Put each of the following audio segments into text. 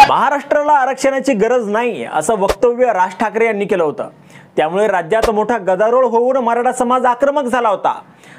महाराष्ट्राला आरक्षणाची गरज नाही असं वक्तव्य राज ठाकरे यांनी केलं होतं। त्यामुळे राज्यात मोठा गदारोळ होऊन मराठा समाज आक्रमक झाला होता।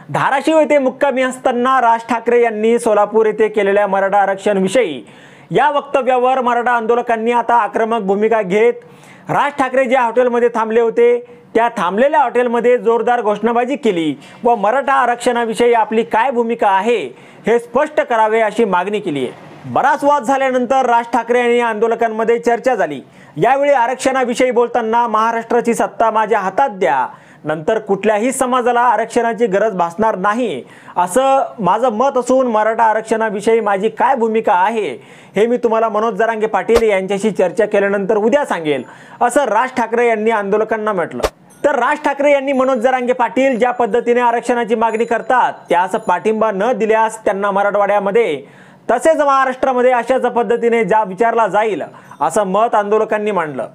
धाराशिव येथे मुक्कामी असताना राज ठाकरे यांनी सोलापूर येथे केलेल्या मराठा आरक्षण विषयी या वक्तव्यावर मराठा आंदोलकांनी आता आक्रमक भूमिका घेत राज ठाकरे ज्या हॉटेलमध्ये थांबले होते त्या थांबलेल्या हॉटेलमध्ये जोरदार घोषणाबाजी केली व मराठा आरक्षणाविषयी आपली काय भूमिका आहे हे स्पष्ट करावे अशी मागणी केली आहे। बराच वाद झाल्यानंतर राज ठाकरे आणि आंदोलकांमध्ये चर्चा झाली। यावेळी आरक्षणाविषयी बोलताना महाराष्ट्राची सत्ता माझ्या हातात द्या, नंतर कुठल्याही समाजाला आरक्षणाची गरज भासणार नाही असं माझं मत असून मराठा आरक्षणाविषयी माझी काय भूमिका आहे हे मी तुम्हाला मनोज जरांगे पाटील यांच्याशी चर्चा केल्यानंतर उद्या सांगेल असं राज ठाकरे यांनी आंदोलकांना म्हटलं। तर राज ठाकरे यांनी मनोज जरांगे पाटील ज्या पद्धतीने आरक्षणाची मागणी करतात त्यास पाठिंबा न दिल्यास त्यांना मराठवाड्यामध्ये तसेच महाराष्ट्रामध्ये अशाच पद्धतीने जा विचारला जाईल असं मत आंदोलकांनी मांडलं।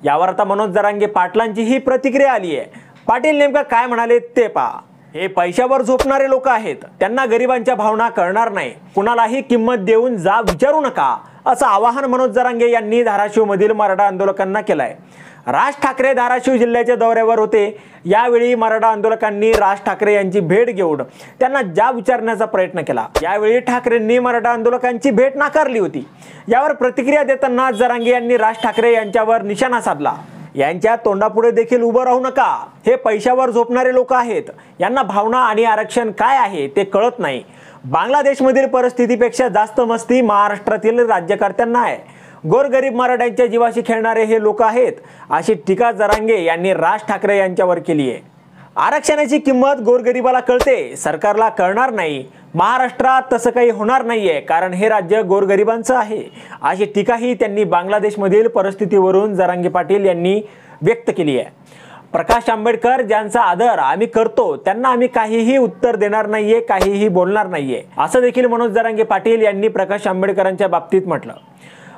यावर आता मनोज जरांगे पाटलांची ही प्रतिक्रिया आली आहे। पाटील नेमका काय म्हणाले ते पहा। हे पैशावर झोपणारे लोक आहेत, त्यांना गरिबांच्या भावना कळणार नाही, कुणालाही किंमत देऊन जा विचारू नका असं आवाहन मनोज जरांगे यांनी धाराशिव मधील मराठा आंदोलकांना केलंय। राज ठाकरे धाराशिव जिल्ह्याच्या दौऱ्यावर होते। यावेळी मराठा आंदोलकांनी राज ठाकरे यांची भेट घेऊन त्यांना जाब विचारण्याचा प्रयत्न केला। यावेळी ठाकरेंनी मराठा आंदोलकांची भेट नाकारली होती। यावर प्रतिक्रिया देताना जरांगे यांनी राज ठाकरे यांच्यावर निशाणा साधला। यांच्या तोंडापुढे देखील उभं राहू नका, हे पैशावर झोपणारे लोक आहेत, यांना भावना आणि आरक्षण काय आहे ते कळत नाही। बांगलादेशमधील परिस्थितीपेक्षा जास्त मस्ती महाराष्ट्रातील राज्यकर्त्यांना आहे। गोरगरीब मराठ्यांच्या जीवाशी खेळणारे हे लोक आहेत अशी टीका जरांगे यांनी राज ठाकरे यांच्यावर केली आहे। आरक्षणाची किंमत गोरगरिबाला कळते, सरकारला कळणार नाही। महाराष्ट्रात तसं काही होणार नाहीये कारण हे राज्य गोरगरिबांचं आहे अशी टीकाही त्यांनी बांगलादेशमधील परिस्थितीवरून जरांगे पाटील यांनी व्यक्त केली आहे। प्रकाश आंबेडकर ज्यांचा आदर आम्ही करतो त्यांना आम्ही काहीही उत्तर देणार नाहीये, काहीही बोलणार नाहीये असं देखील मनोज जरांगे पाटील यांनी प्रकाश आंबेडकरांच्या बाबतीत म्हटलं।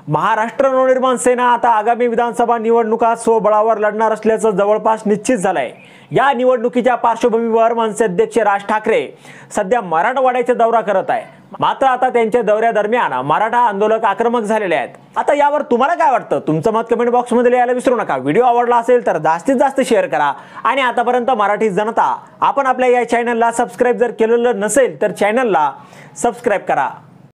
महाराष्ट्र नवनिर्माण सेना आता आगामी विधानसभा निवडणुका स्वबळावर लढणार असल्याचं जवळपास निश्चित झालंय। या निवडणुकीच्या पार्श्वभूमीवर मनसे अध्यक्ष राज ठाकरे सध्या मराठवाड्याचा दौरा करत आहे। मात्र आता त्यांच्या दौऱ्यादरम्यान मराठा आंदोलक आक्रमक झालेले आहेत। आता यावर तुम्हाला काय वाटतं? तुमचं मत कमेंट बॉक्समध्ये लिहायला विसरू नका। व्हिडिओ आवडला असेल तर जास्तीत जास्त शेअर करा आणि आतापर्यंत मराठी जनता आपण आपल्या या चॅनलला सबस्क्राइब जर केलेलं नसेल तर चॅनलला सबस्क्राइब करा।